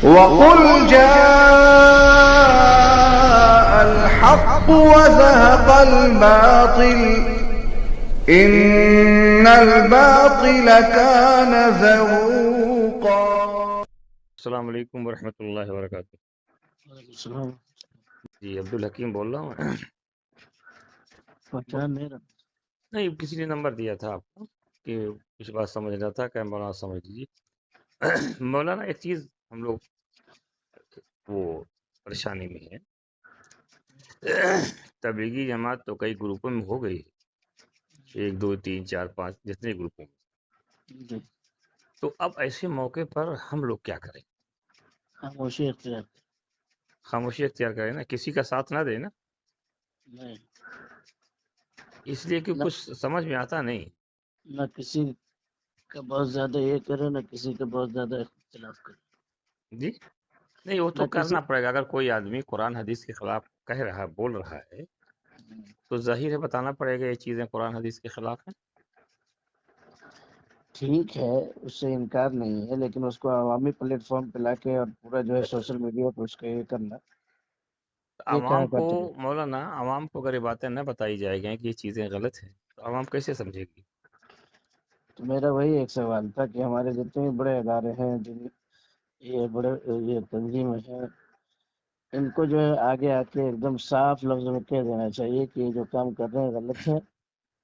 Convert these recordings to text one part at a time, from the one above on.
وَقُلْ جَاءَ الْحَقُّ وَزَهَقَ الْبَاطِلُ إِنَّ الْبَاطِلَ كَانَ زَهُوقًا۔ السلام علیکم ورحمۃ اللہ وبرکاتہ۔ وعلیکم السلام۔ جی عبدالحکیم بول رہا ہوں۔ پہچان نہیں رہا؟ نہیں، کسی نے نمبر دیا تھا آپ کو کہ کچھ بات سمجھ رہا تھا کہ مولانا سمجھ لیجیے۔ مولانا ایک چیز ہم لوگ وہ پریشانی میں ہے، تبلیغی جماعت تو کئی گروپوں میں ہو گئی ہے، 1 2 3 4 5 جتنے گروپوں میں، جی، تو اب ایسے موقع پر ہم لوگ کیا کریں؟ خاموشی اختیار خاموشی اختیار کریں نا، کسی کا ساتھ نہ دیں نا، نہیں، اس لیے کہ نہ کچھ سمجھ میں آتا نہیں۔ نہ کسی کا بہت زیادہ یہ کرے، نہ کسی کا بہت زیادہ اختلاف کرے، جی نہیں، وہ تو نہ کسی۔ کرنا پڑے گا۔ اگر کوئی آدمی قرآن حدیث کے خلاف کہہ رہا ہے، بول رہا ہے، تو ظاہر ہے بتانا پڑے گا یہ چیزیں قرآن حدیث کے خلاف ہیں۔ ٹھیک ہے، اس سے انکار نہیں ہے، لیکن اس کو عوامی پلیٹ فارم پہ لا کے اور پورا جو ہے سوشل میڈیا پہ اس کا یہ کرنا، یہ عوام کہاں کا کو طریقہ؟ مولانا، عوام کو اگر یہ باتیں نہ بتائی جائے گی کہ یہ چیزیں غلط ہیں تو عوام کیسے سمجھے گی؟ تو میرا وہی ایک سوال تھا کہ ہمارے جتنے بھی بڑے ادارے ہیں، یہ بڑے یہ تنظیمیں ہیں، ان کو جو ہے آگے آ کے ایک دم صاف لفظوں میں کہہ دینا چاہیے کہ یہ جو کام کر رہے ہیں غلط ہے،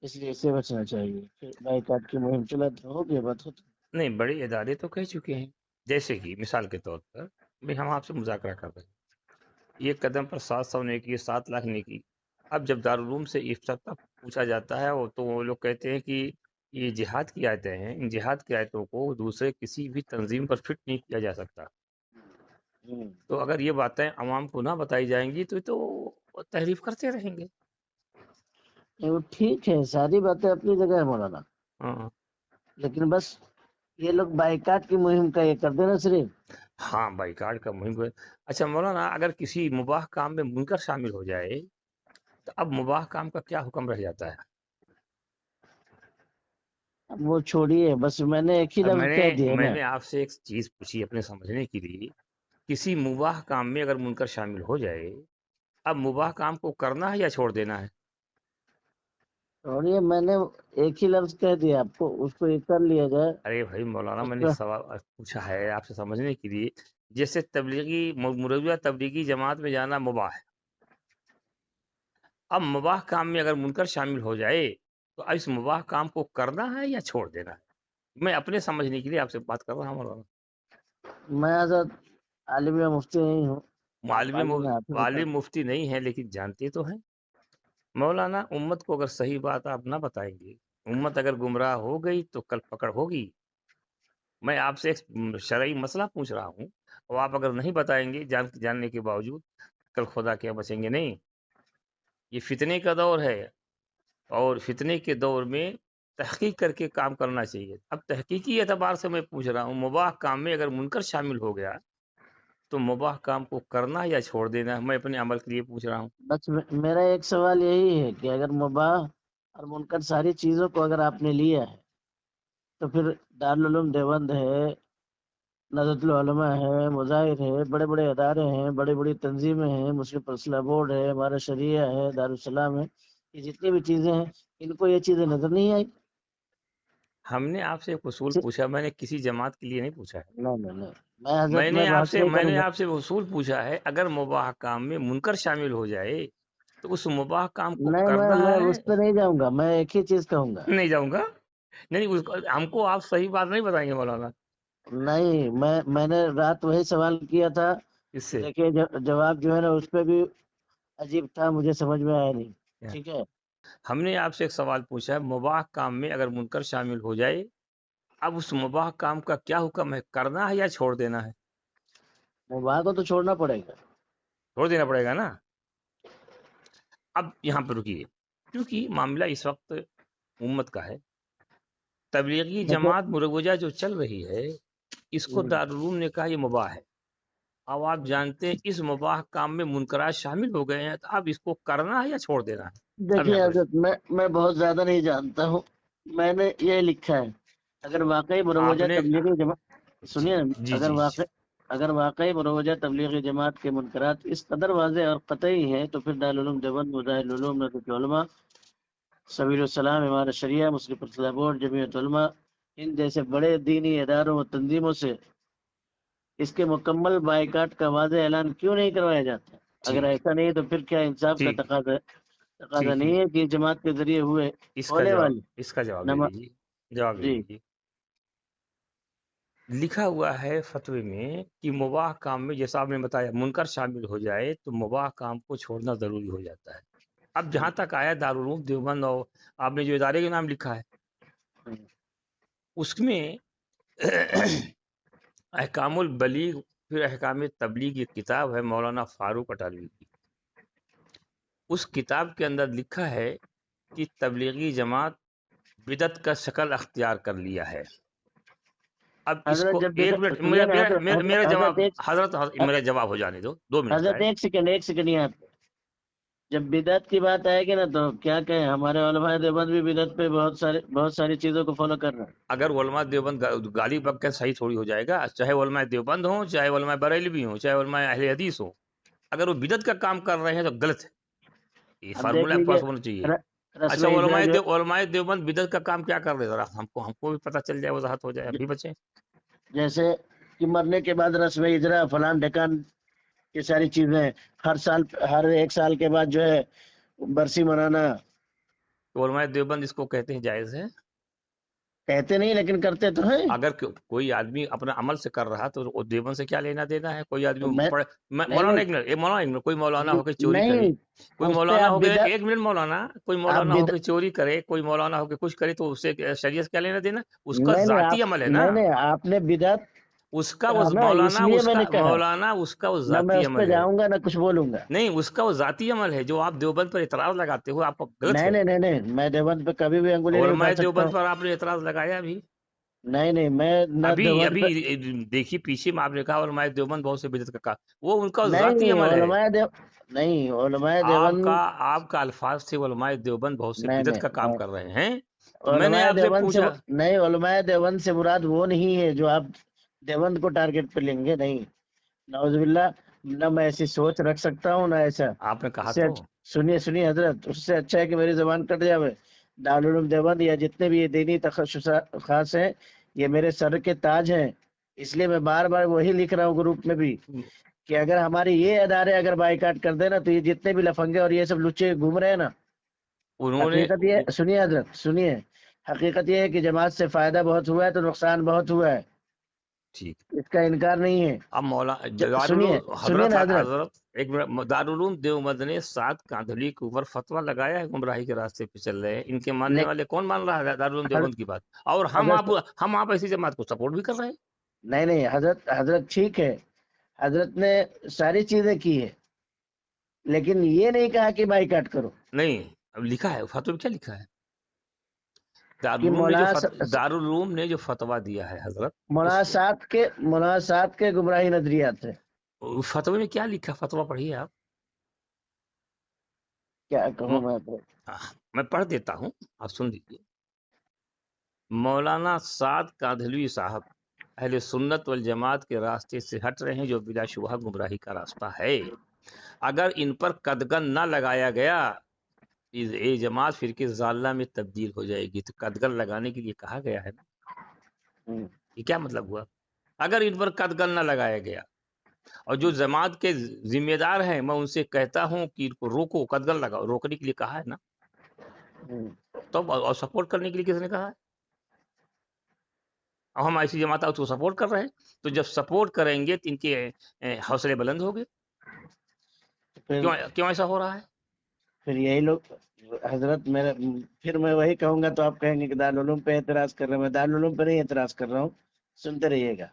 اس لیے اس سے بچنا چاہیے۔ پھر بائیکاٹ کی مہم چلا تو ہو گیا، بات ہوتی۔ نہیں، بڑے ادارے تو کہہ چکے ہیں، جیسے کہ مثال کے طور پر بھی ہم آپ سے مذاکرہ کر رہے ہیں، یہ قدم پر 700 نے کی، 7 لاکھ نے کی۔ اب جب دارالعلوم سے افتتاح پوچھا جاتا ہے تو وہ لوگ کہتے ہیں کہ یہ جہاد کی آیتیں ہیں، ان جہاد کی آیتوں کو دوسرے کسی بھی تنظیم پر فٹ نہیں کیا جا سکتا۔ تو اگر یہ باتیں عوام کو نہ بتائی جائیں گی تو تحریف کرتے رہیں گے۔ وہ ٹھیک ہے، ساری باتیں اپنی جگہ ہے مولانا، ہاں لیکن بس یہ لوگ بائیکاٹ کی مہم کا یہ کر دینا صرف۔ ہاں، بائیکاٹ کا مہم کو۔ اچھا مولانا، اگر کسی مباح کام میں منکر شامل ہو جائے تو اب مباح کام کا کیا حکم رہ جاتا ہے؟ اب وہ چھوڑیے، بس میں نے ایک ہی اب لفظ کہہ دیا میں نا۔ نے آپ سے ایک چیز پوچھی اپنے سمجھنے کے لیے، کسی مباح کام میں اگر منکر شامل ہو جائے، اب مباح کام کو کرنا ہے یا چھوڑ دینا ہے؟ اور یہ میں نے ایک ہی لفظ کہہ دیا آپ کو، اس کو یہ کر لیا جائے ارے بھائی مولانا، اس میں نے کا۔ سوال پوچھا ہے آپ سے سمجھنے کے لیے، جیسے تبلیغی مروجہ تبلیغی جماعت میں جانا مباح ہے، اب مباح کام میں اگر منکر شامل ہو جائے تو اب اس مباح کام کو کرنا ہے یا چھوڑ دینا ہے؟ میں اپنے سمجھنے کے لیے آپ سے بات کر رہا ہوں مولانا۔ میں حضرت عالم یا مفتی نہیں ہوں، آپ عالم ہیں، آپ ہی بتا عالم مفتی نہیں ہے لیکن جانتے تو ہیں مولانا۔ امت کو اگر صحیح بات آپ نہ بتائیں گے، امت اگر گمراہ ہو گئی تو کل پکڑ ہوگی۔ میں آپ سے ایک شرعی مسئلہ پوچھ رہا ہوں، اور آپ اگر نہیں بتائیں گے جاننے کے باوجود، کل خدا کیا بچیں گے؟ نہیں، یہ فتنے کا دور ہے، اور فتنے کے دور میں تحقیق کر کے کام کرنا چاہیے۔ اب تحقیقی اعتبار سے میں پوچھ رہا ہوں، مباح کام میں اگر منکر شامل ہو گیا تو مباح کام کو کرنا یا چھوڑ دینا ہے؟ میں اپنے عمل کے لیے پوچھ رہا ہوں۔ بس میرا ایک سوال یہی ہے کہ اگر مباح اور منکر ساری چیزوں کو اگر آپ نے لیا ہے تو پھر دارالعلوم دیوبند ہے، نظرۃ العلماء ہے، مظاہر ہے، بڑے بڑے ادارے ہیں، بڑی بڑی تنظیمیں ہیں، مسلم فیصلہ بورڈ ہے، ہمارا شریعہ ہے، دارالسلام ہے، یہ جتنی بھی چیزیں ہیں، ان کو یہ چیزیں نظر نہیں آئی؟ ہم نے آپ سے ایک اصول پوچھا، میں نے کسی جماعت کے لیے نہیں پوچھا ہے۔ نہیں نہیں نہیں، میں حضرت میں بحث نہیں میں کروں نے گا۔ آپ سے اصول پوچھا ہے، اگر مباح کام میں منکر شامل ہو جائے تو اس مباح کام کو نہیں، کرنا میں ہے؟ اس پہ نہیں جاؤں گا، میں ایک ہی چیز کہوں گا۔ نہیں جاؤں گا، نہیں ہم کو آپ صحیح بات نہیں بتائیں گے مولانا۔ نہیں، میں نے رات وہی سوال کیا تھا، اس سے دیکھیے جواب جو ہے نا اس پہ بھی عجیب تھا، مجھے سمجھ میں آیا نہیں۔ ٹھیک ہے، ہم نے آپ سے ایک سوال پوچھا ہے، مباح کام میں اگر منکر شامل ہو جائے، اب اس مباح کام کا کیا حکم ہے؟ کرنا ہے یا چھوڑ دینا ہے؟ مباح کو تو چھوڑنا پڑے گا۔ چھوڑ دینا پڑے گا نا۔ اب یہاں پہ رکیے، کیونکہ معاملہ اس وقت امت کا ہے، تبلیغی دیکھیں، جماعت مروجہ جو چل رہی ہے، اس کو دارالعلوم نے کہا یہ مباح ہے۔ اب آپ جانتے ہیں اس مباح کام میں منکرات شامل ہو گئے ہیں، تو اب اس کو کرنا ہے یا چھوڑ دینا ہے؟ اب دیکھیے یہاں پر حضرت، میں بہت زیادہ نہیں جانتا ہوں، میں نے یہ لکھا ہے اگر واقعی آپ مروجہ نے تبلیغی جماعت، جی سنیے نا، جی اگر جی واقع اگر واقعی مروجہ تبلیغی جماعت کے منکرات اس قدر واضح اور قطعی ہیں تو پھر دارالعلوم دیوبند، مظاہر العلوم، ندوۃ العلماء، سبیل السلام، امارت شریعہ، مسلم فضلہ بورڈ، جمعیت علماء، ان جیسے بڑے دینی اداروں و تنظیموں سے اس کے مکمل بائیکاٹ کا واضح اعلان کیوں نہیں کروایا جاتا؟ اگر ٹھیک ایسا نہیں تو پھر کیا انصاف کا ٹھیک تقاضا ٹھیک نہیں ہے کہ جماعت کے ذریعے ہوئے اس کا ہونے جواب دے نما دیجیے، جواب دے جی دیجیے۔ لکھا ہوا ہے فتوی میں کہ مباح کام میں جیسا آپ نے بتایا منکر شامل ہو جائے تو مباح کام کو چھوڑنا ضروری ہو جاتا ہے۔ اب جہاں تک آیا دارالعلوم دیوبند اور آپ نے جو ادارے کا نام لکھا ہے اس میں احکام البلیغ پھر احکام تبلیغ ایک کتاب ہے مولانا فاروق اٹالوی کی، اس کتاب کے اندر لکھا ہے کہ تبلیغی جماعت بدعت کا شکل اختیار کر لیا ہے۔ اب اس حضرت کو جب ایک منٹ سنیے نا میرا جواب حضرت ایک حضرت میرا جواب ہو جانے دو، 2 منٹ کا حضرت ہے۔ ایک سیکنڈ یار، جب بدعت کی بات آئے گی نا تو کیا کہیں، ہمارے علماء دیوبند بھی بدعت پہ بہت ساری چیزوں کو فالو کر رہے ہیں۔ اگر علماء دیوبند گالی بک کے صحیح تھوڑی ہو جائے گا، چاہے علماء دیوبند ہوں، چاہے علماء بریلوی ہوں، چاہے علماء اہل حدیث ہوں، اگر وہ بدعت کا کام کر رہے ہیں تو غلط ہے۔ یہ اب دیکھ فارمولہ آپ کے لیجیے پاس ہونا چاہیے۔ رسم اچھا اجرا جو علماء دیوبند بدعت کا کام کیا کر رہے ہیں، ذرا ہم کو بھی پتہ چل جائے، وضاحت ہو جائے، ابھی بچے۔ جیسے کہ مرنے کے بعد رسم اجرا فلان ڈھکان یہ ساری چیزیں ہر 1 سال کے بعد جو ہے برسی منانا، تو علماء دیوبند اس کو کہتے ہیں جائز ہے؟ کہتے نہیں لیکن کرتے تو ہیں۔ اگر کوئی آدمی اپنا عمل سے کر رہا تو وہ دیوبند سے کیا لینا دینا ہے؟ کوئی آدمی میں نہیں مولانا نہیں ایک منٹ، کوئی مولانا ہو کے چوری کرے، نہیں کوئی اس پہ مولانا آپ ہو کے بدعت ایک منٹ مولانا، کوئی آپ مولانا ہو کے چوری کرے، کوئی مولانا ہو کے کچھ کرے تو اس سے شریعت سے کیا لینا دینا؟ اس کا نہیں ذاتی آپ عمل ہے نا، نہیں آپ نے بدعت اس کا وہ کہا نا، اس لیے میں نے کہا اس کا وہ نہ میں ذاتی اس پہ عمل ہے۔ جاؤں گا نہ کچھ بولوں گا۔ نہیں، اس کا وہ ذاتی عمل ہے جو آپ دیوبند پر اعتراض لگاتے ہو، آپ کو غلط نہیں ہے۔ نہیں نہیں نہیں میں دیوبند پہ کبھی بھی انگلی نہیں علماء اٹھا سکتا دیوبند ہوں۔ پر آپ نے اعتراض لگایا بھی؟ نہیں نہیں میں نہ دیوبند پہ ابھی دیکھیے پیچھے میں آپ نے کہا علماء دیوبند بہت سے بدعت کا کام، وہ ان کا ذاتی نہیں عمل ہے۔ نہیں علماء آپ دیوبند کا الفاظ تھے علماء دیوبند بہت سے نہیں بدعت کا کام نہیں کر رہے ہیں، تو میں نے علماء آپ سے دیوبند سے پوچھا۔ نہیں، علماء دیوبند سے مراد وہ نہیں ہے جو آپ دیوبند کو ٹارگٹ پہ لیں گے، نہیں، نعوذ باللہ، نہ میں ایسی سوچ رکھ سکتا ہوں نہ ایسا۔ آپ نے کہا اس سے تو سنیے حضرت، اس سے اچھا ہے کہ میری زبان کٹ جاوے۔ دارالعلوم دیوبند یا جتنے بھی یہ دینی تخصصات خاص ہیں یہ میرے سر کے تاج ہیں، اس لیے میں بار بار وہی لکھ رہا ہوں گروپ میں بھی کہ اگر ہماری یہ ادارے اگر بائیکاٹ کر دے نا تو یہ جتنے بھی لفنگے اور یہ سب لچے گھوم رہے ہیں نا، انہوں نے حقیقت یہ سنیے حضرت سنیے، حقیقت یہ ہے کہ جماعت سے فائدہ بہت ہوا ہے تو نقصان بہت ہوا ہے، ٹھیک۔ اس کا انکار نہیں ہے۔ اب سنیے حضرت نا حضرت، ایک منٹ، دارالعلوم دیوبند نے 7 کاندھلی کے اوپر فتویٰ لگایا ہے، گمراہی کے راستے پہ چل رہے ہیں، ان کے ماننے والے کون مان رہا ہے دارالعلوم دیوبند کی بات؟ اور ہم آپ ایسی جماعت کو سپورٹ بھی کر رہے ہیں۔ نہیں حضرت ٹھیک ہے، حضرت نے ساری چیزیں کی ہے لیکن یہ نہیں کہا کہ بائیکاٹ کرو۔ نہیں، اب لکھا ہے فتوی میں، کیا لکھا ہے؟ کہ دارالعلوم نے جو فتویٰ دیا ہے حضرت، مناسات کے گمراہی نظریات ہے۔ فتوی میں کیا لکھا؟ فتویٰ پڑھیے آپ۔ کیا کہوں میں میں پڑھ دیتا ہوں، آپ سن لیجیے۔ مولانا سعد کاندھلوی صاحب اہل سنت والجماعت کے راستے سے ہٹ رہے ہیں جو بلا شبہ گمراہی کا راستہ ہے۔ اگر ان پر قدغن نہ لگایا گیا یہ جماعت فرقے ضالہ میں تبدیل ہو جائے گی۔ تو قدغن لگانے کے لیے کہا گیا ہے نا، یہ کیا مطلب ہوا؟ اگر ان پر قدغن نہ لگایا گیا اور جو جماعت کے ذمہ دار ہیں میں ان سے کہتا ہوں کہ ان کو روکو، قدغن لگاؤ، روکنے کے لیے کہا ہے نا، تو اور سپورٹ کرنے کے لیے کس نے کہا ہے؟ اور ہم ایسی جماعت کو سپورٹ کر رہے ہیں، تو جب سپورٹ کریں گے تو ان کے حوصلے بلند ہو گئے، کیوں ایسا ہو رہا ہے؟ پھر یہی لوگ حضرت پھر میں وہی کہوں گا تو آپ کہیں گے کہ دارالعلوم پہ اعتراض کر رہے ہیں، میں دارالعلوم پہ نہیں اعتراض کر رہا ہوں، سنتے رہیے گا۔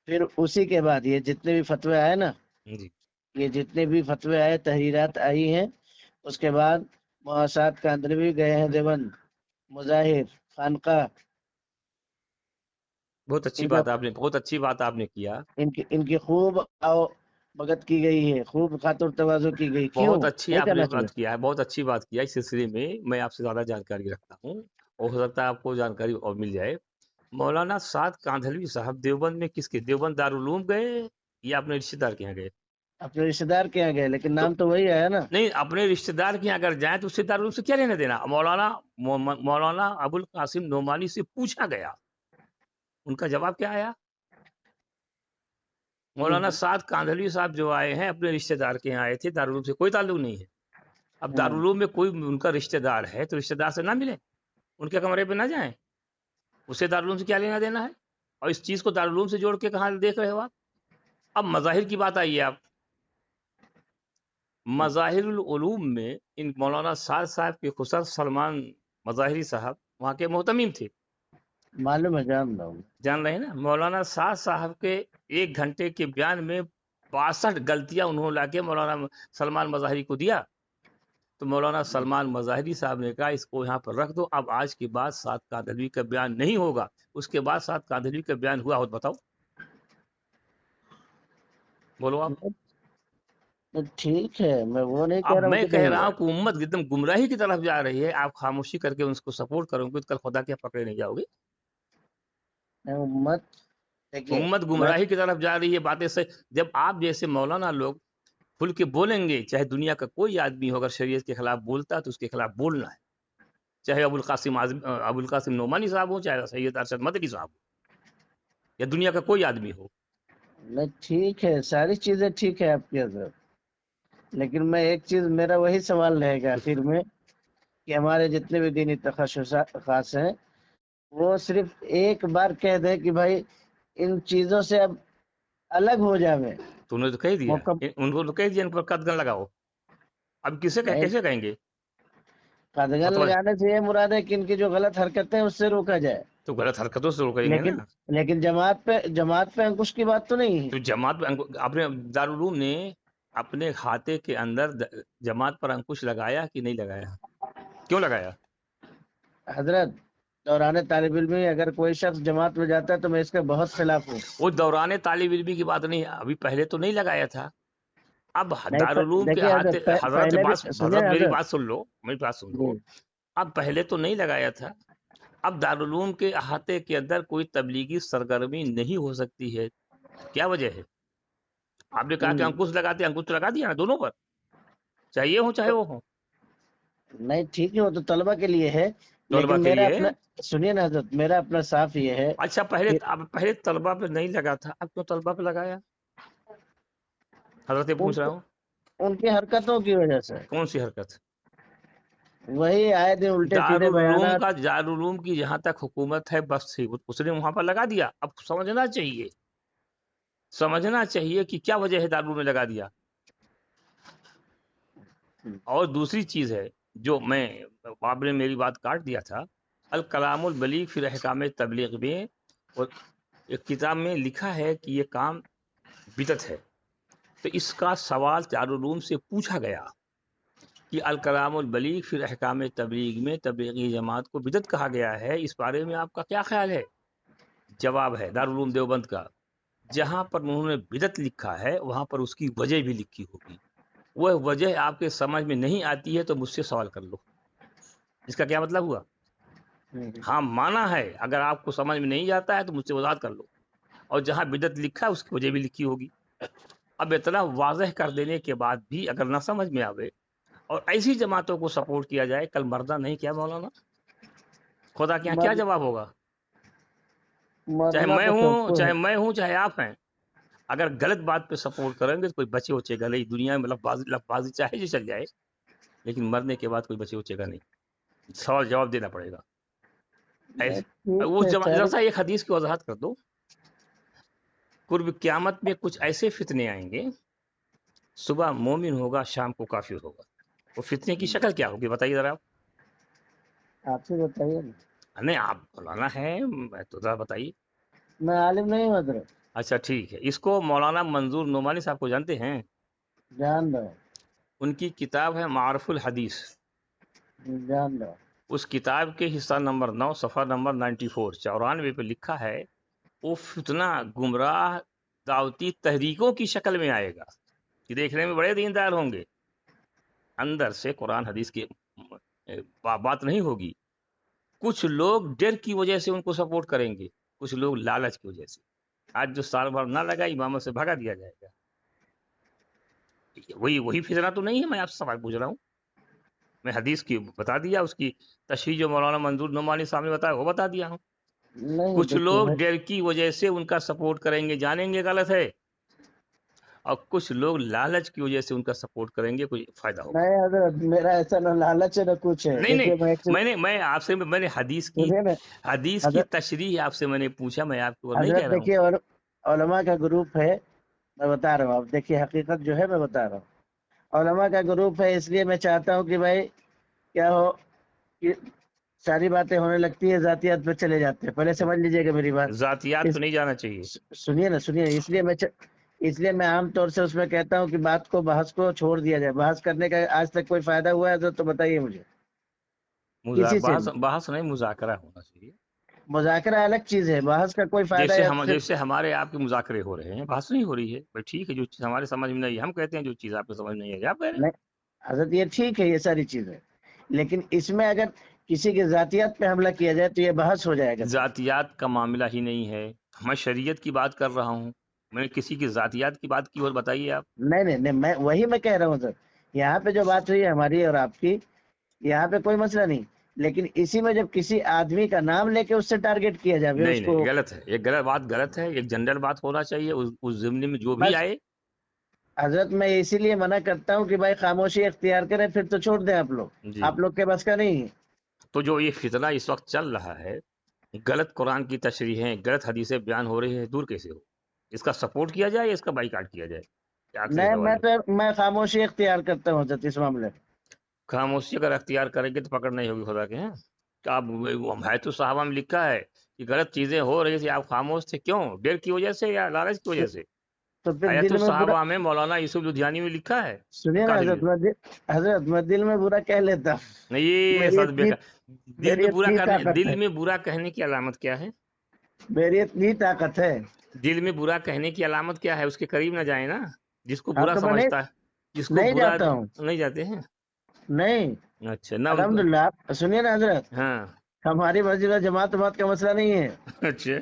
پھر اسی کے بعد یہ جتنے بھی فتوے آئے نا، یہ جتنے بھی فتوے آئے، تحریرات آئی ہیں، اس کے بعد مواسات کا اندر بھی گئے ہیں دیوبند، مظاہر، خانقاہ، بہت اچھی بات آپ نے کیا، ان کی خوب بھگت کی گئی ہے، خوب خاطر تواضع کی گئی، کیوں بہت اچھی نہیں آپ نے کرنا چاہیے؟ بات کیا ہے، بہت اچھی بات کیا۔ اس سلسلے میں آپ سے زیادہ جانکاری رکھتا ہوں اور ہو سکتا ہے آپ کو جانکاری اور مل جائے۔ مولانا سعد کاندھلوی صاحب دیوبند میں کس کے؟ دیوبند دارالعلوم گئے یا اپنے رشتے دار کے یہاں گئے؟ اپنے رشتے دار کے یہاں گئے، لیکن تو نام تو وہی آیا نا۔ نہیں، اپنے رشتے دار کے یہاں اگر جائیں تو رشتے دار سے کیا لینا دینا؟ مولانا ابو القاسم نعمانی سے پوچھا گیا، ان کا جواب کیا آیا؟ مولانا سعد کاندھلوی صاحب جو آئے ہیں اپنے رشتے دار کے یہاں آئے تھے، دارالعلوم سے کوئی تعلق نہیں ہے۔ اب دارالعلوم میں کوئی ان کا رشتے دار ہے تو رشتے دار سے نہ ملیں، ان کے کمرے پہ نہ جائیں، اسے دارالعلوم سے کیا لینا دینا ہے؟ اور اس چیز کو دارالعلوم سے جوڑ کے کہاں دیکھ رہے ہو آپ؟ اب مظاہر کی بات آئی ہے، آپ مظاہر العلوم میں ان مولانا سعد صاحب کے خسر سلمان مظاہری صاحب وہاں کے محتمیم تھے، معلوم ہے، جان رہا ہوں۔ جان رہے ہیں نا؟ مولانا سعد صاحب کے 1 گھنٹے کے بیان میں 62 غلطیاں انہوں نے لا کے مولانا سلمان مظاہری کو دیا، تو مولانا سلمان مظاہری صاحب نے کہا اس کو یہاں پر رکھ دو، اب آج کے بعد سعد کاندھلوی کا بیان نہیں ہوگا۔ اس کے بعد سعد کاندھلوی کا بیان ہوا ہو تو بتاؤ، بولو آپ۔ ٹھیک ہے، میں وہ نہیں کہہ اب رہا ہوں میں کہ کہہ نہیں رہا ہوا۔ ہوں کہ امت ایک دم گمراہی کی طرف جا رہی ہے، آپ خاموشی کر کے اس کو سپورٹ کرو گے تو کل خدا کے پکڑے نہیں جاؤ گے۔ امت دیکھیے، امت میں گمراہی کی طرف جا رہی ہے، باتیں سے جب آپ جیسے مولانا لوگ کھل کے بولیں گے، چاہے دنیا کا کوئی آدمی ہو اگر شریعت کے خلاف بولتا ہے تو اس کے خلاف بولنا ہے، چاہے ابو القاسم نعمانی صاحب ہو، چاہے سید ارشد مدنی صاحب ہو، یا دنیا کا کوئی آدمی ہو۔ نہیں، ٹھیک ہے، ساری چیزیں ٹھیک ہے آپ کی حضرت، لیکن میں ایک چیز، میرا وہی سوال رہے گا آخر میں کہ ہمارے جتنے بھی دینی تخصصات خاص ہیں وہ صرف ایک بار کہہ دیں کہ بھائی ان چیزوں سے اب الگ ہو جاویں، تو انہوں نے تو کہہ دیا، موقع ان کو تو کہہ دیا ان پر قدغن لگاؤ، اب کیسے کہیں گے؟ قدغن فتویٰ لگانے سے یہ مراد ہے کہ ان کی جو غلط حرکتیں ہیں اس سے روکا جائے، تو غلط حرکتوں سے روکیں گے لیکن نا۔ جماعت پہ انکش کی بات تو نہیں تو ہے۔ جماعت اپنے دارالعلوم نے اپنے خاتے کے اندر جماعت پر انکش لگایا کہ نہیں لگایا؟ کیوں لگایا؟ حضرت دوران طالب علمی اگر کوئی شخص جماعت میں جاتا ہے تو میں اس کے بہت خلاف ہوں۔ وہ دوران طالب علمی کی بات نہیں، ابھی پہلے تو نہیں لگایا تھا، اب دارالعلوم کے دیکھیے احاطے، حضرت، حضرت پہلے بھی سنیں حضرت میری حضرت بات سن لو، میری بات سن لو، جی، اب پہلے تو نہیں لگایا تھا، اب دارالعلوم کے احاطے کے اندر کوئی تبلیغی سرگرمی نہیں ہو سکتی ہے، کیا وجہ ہے؟ آپ نے کہا کہ انکش لگاتے، انکش تو لگا دیا نا دونوں پر، چاہے یہ ہو چاہے وہ ہو، نہیں ٹھیک ہے، وہ تو طلبہ کے لیے ہے، طلبہ لیکن کے میرا لیے۔ اپنا، سنیے نا حضرت، میرا اپنا صاف یہ ہے اچھا کہ پہلے طلبہ پہ نہیں لگا تھا، اب کیوں طلبہ پہ لگایا؟ حضرت ان پوچھ رہا ہوں، ان کی حرکتوں کی وجہ سے، کون سی حرکت؟ وہی آئے دن الٹے سیدھے بیانات۔ دارالعلوم کی جہاں تک حکومت ہے بس اس نے وہاں پر لگا دیا، اب سمجھنا چاہیے کہ کیا وجہ ہے دارالعلوم نے لگا دیا۔ اور دوسری چیز ہے جو میں، آپ نے میری بات کاٹ دیا تھا، الکلام البلیغ فی احکام تبلیغ میں اور ایک کتاب میں لکھا ہے کہ یہ کام بدعت ہے، تو اس کا سوال دارالعلوم سے پوچھا گیا کہ الکلام البلیغ فی احکام تبلیغ میں تبلیغی جماعت کو بدعت کہا گیا ہے، اس بارے میں آپ کا کیا خیال ہے؟ جواب ہے دارالعلوم دیوبند کا، جہاں پر انہوں نے بدعت لکھا ہے وہاں پر اس کی وجہ بھی لکھی ہوگی، وہ وجہ آپ کے سمجھ میں نہیں آتی ہے تو مجھ سے سوال کر لو۔ اس کا کیا مطلب ہوا؟ ہاں مانا ہے، اگر آپ کو سمجھ میں نہیں جاتا ہے تو مجھ سے وضاحت کر لو، اور جہاں بدعت لکھا ہے اس کی وجہ بھی لکھی ہوگی۔ اب اتنا واضح کر دینے کے بعد بھی اگر نہ سمجھ میں آوے اور ایسی جماعتوں کو سپورٹ کیا جائے، کل مردہ نہیں کیا مولانا، خدا کے یہاں کیا جواب ہوگا؟ چاہے مرنا تو میں ہوں چاہے آپ ہیں، اگر غلط بات پہ سپورٹ کریں گے تو کوئی بچے اچے گا نہیں، دنیا میں لفظ چاہے جو چل جائے، لیکن مرنے کے بعد کوئی بچے اچے گا نہیں، سوال جواب دینا پڑے گا۔ ذرا ایک حدیث کی وضاحت کر دو، قرب قیامت میں کچھ ایسے فتنے آئیں گے، صبح مومن ہوگا شام کو کافر ہوگا، وہ فتنے کی شکل کیا ہوگی بتائیے ذرا آپ سے بتائیے نا، نہیں آپ مولانا ہیں، میں تو ذرا بتائیے۔ میں عالم نہیں ہوں حضرت، اچھا ٹھیک ہے، اس کو مولانا منظور نعمانی صاحب کو جانتے ہیں؟ جان رہا ان کی کتاب ہے معارف الحدیث، ہوں، جان رہا ہوں۔ اس کتاب کے حصہ نمبر 9 صفحہ نمبر 94 پہ لکھا ہے وہ فتنہ گمراہ دعوتی تحریکوں کی شکل میں آئے گا، کہ دیکھنے میں بڑے دیندار ہوں گے، اندر سے قرآن حدیث کی بات نہیں ہوگی، کچھ لوگ ڈر کی وجہ سے ان کو سپورٹ کریں گے، کچھ لوگ لالچ کی وجہ سے، آج جو سال بھر نہ لگا اماموں سے بھگا دیا جائے گا. وہی فتنہ تو نہیں ہے. میں آپ سے سوال پوچھ رہا ہوں. میں حدیث کی بتا دیا, اس کی تشریح جو مولانا منظور نعمانی صاحب نے بتایا وہ بتا دیا ہوں. نہیں کچھ دیکھیے لوگ ڈر کی وجہ سے ان کا سپورٹ کریں گے, جانیں گے غلط ہے, اور کچھ لوگ لالچ کی وجہ سے ان کا سپورٹ کریں گے, کوئی فائدہ ہوگا. نہیں حضرت, میرا ایسا نہ لالچ ہے نہ کچھ ہے. نہیں دیکھیے میں ایک چیز میں آپ سے میں نے حدیث کی سنیے نا حضرت. تشریح آپ سے میں نے پوچھا, میں آپ کو نہیں حضرت کہہ رہا ہوں. دیکھیے علماء کا گروپ ہے, میں بتا رہا ہوں. آپ دیکھیے حقیقت جو ہے میں بتا رہا ہوں. علماء کا گروپ ہے, اس لیے میں چاہتا ہوں کہ بھائی کیا ہو کہ ساری باتیں ہونے لگتی ہے ذاتیات پہ چلے جاتے ہیں. پہلے سمجھ لیجئے گا میری بات. ذاتیات پہ نہیں جانا چاہیے. سنیے نا, سنیے. اس لیے میں عام طور سے اس میں کہتا ہوں کہ بات کو, بحث کو چھوڑ دیا جائے. بحث کرنے کا آج تک کوئی فائدہ ہوا ہے تو بتائیے مجھے کسی سے. بحث نہیں, مذاکرہ ہونا چاہیے. مذاکرہ الگ چیز ہے, بحث کا کوئی فائدہ ہے جیسے ہمارے آپ کے مذاکرے ہو رہے ہیں, بحث نہیں ہو رہی ہے. بھائی ٹھیک ہے, جو چیز ہمارے سمجھ میں نہیں ہے ہم کہتے ہیں, جو چیز آپ کو سمجھ نہیں ہے آپ کہہ رہے ہیں. نہیں حضرت, یہ ٹھیک ہے, یہ ساری چیزیں, لیکن اس میں اگر کسی کی ذاتیات پہ حملہ کیا جائے تو یہ بحث ہو جائے گا. ذاتیات کا معاملہ ہی نہیں ہے, میں شریعت کی بات کر رہا ہوں. میں نے کسی کی ذاتیات کی بات کی, اور بتائیے آپ. نہیں, میں وہی کہہ رہا ہوں سر. یہاں پہ جو بات ہوئی ہے ہماری اور آپ کی, یہاں پہ کوئی مسئلہ نہیں, لیکن اسی میں جب کسی آدمی کا نام لے کے اس سے ٹارگٹ کیا جائے اس کو, نہیں, غلط ہے. ایک غلط ہے. ایک جنرل بات ہونا چاہیے, اس ضمن میں جو بھی بس آئے. حضرت میں اسی لیے منع کرتا ہوں کہ بھائی خاموشی اختیار کریں, پھر تو چھوڑ دیں آپ لوگ. جی. آپ لوگ کے بس کا نہیں ہے. تو جو یہ فتنہ اس وقت چل رہا ہے, غلط قرآن کی تشریحیں, غلط حدیثیں بیان ہو رہی ہے, دور کیسے ہو؟ اس کا سپورٹ کیا جائے یا اس کا بائیکاٹ کیا جائے؟ نہیں, میں خاموشی اختیار کرتا ہوں حضرت اس معاملے میں. خاموشی اگر اختیار کریں گے تو پکڑ نہیں ہوگی خدا کے. ہیں آپ حیات الصحابہ میں لکھا ہے کہ غلط چیزیں ہو رہی تھی, آپ خاموش تھے, کیوں؟ ڈر کی وجہ سے یا لالچ کی وجہ سے؟ تو پھر حیات دل میں برا, الصحابہ میں مولانا یوسف لدھیانی میں لکھا ہے. سنیے نا حضرت, میں دل میں برا کہہ لیتا ہوں. نہیں, یہ سب دل میں برا کہنے کی علامت کیا ہے؟ میری اتنی طاقت ہے. دل میں برا کہنے کی علامت کیا ہے؟ اس کے قریب نہ جائیں نا. جس کو ہاں برا تو میں سمجھتا ہے, جس کو نہیں برا جاتا ہوں. نہیں جاتے ہیں. نہیں, اچھا, نہ الحمدللہ. سنیے نا حضرت, ہاں, ہماری مسجد میں جماعت کا مسئلہ نہیں ہے. اچھا,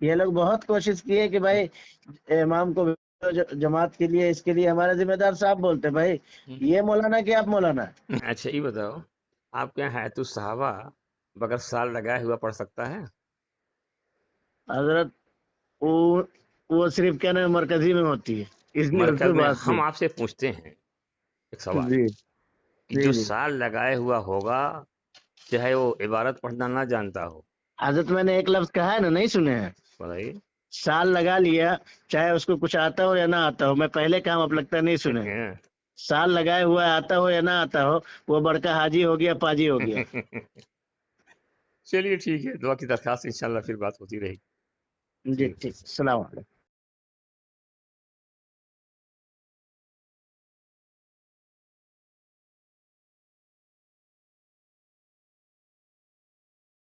یہ لوگ بہت کوشش کیے کہ بھائی امام کو جماعت کے لیے, اس کے لیے ہمارے ذمہ دار صاحب بولتے بھائی یہ مولانا کہ آپ مولانا. اچھا یہ بتاؤ, آپ کے یہاں حیات الصحابہ بغیر سال لگائے ہوا پڑھ سکتا ہے؟ حضرت وہ صرف کیا نام مرکزی میں ہوتی ہے, اس لیے اس مرکز پہ میں بات ہم آپ سے پوچھتے ہیں ایک سوال, جی کہ جی جو جی. سال لگائے ہوا ہوگا, چاہے وہ عبارت پڑھنا نہ جانتا ہو. حضرت میں نے ایک لفظ کہا ہے نا, نہیں سنے ہیں؟ بتائیے. سال لگا لیا, چاہے اس کو کچھ آتا ہو یا نہ آتا ہو. میں پہلے کام اب لگتا ہے نہیں سنے. سال لگائے ہوا آتا ہو یا نہ آتا ہو, وہ بڑکا حاجی ہو گیا, پاجی ہو گیا. چلیے ٹھیک ہے, دعا کی درخواست, انشاءاللہ پھر بات ہوتی رہے گی. جی ٹھیک, السلام علیکم.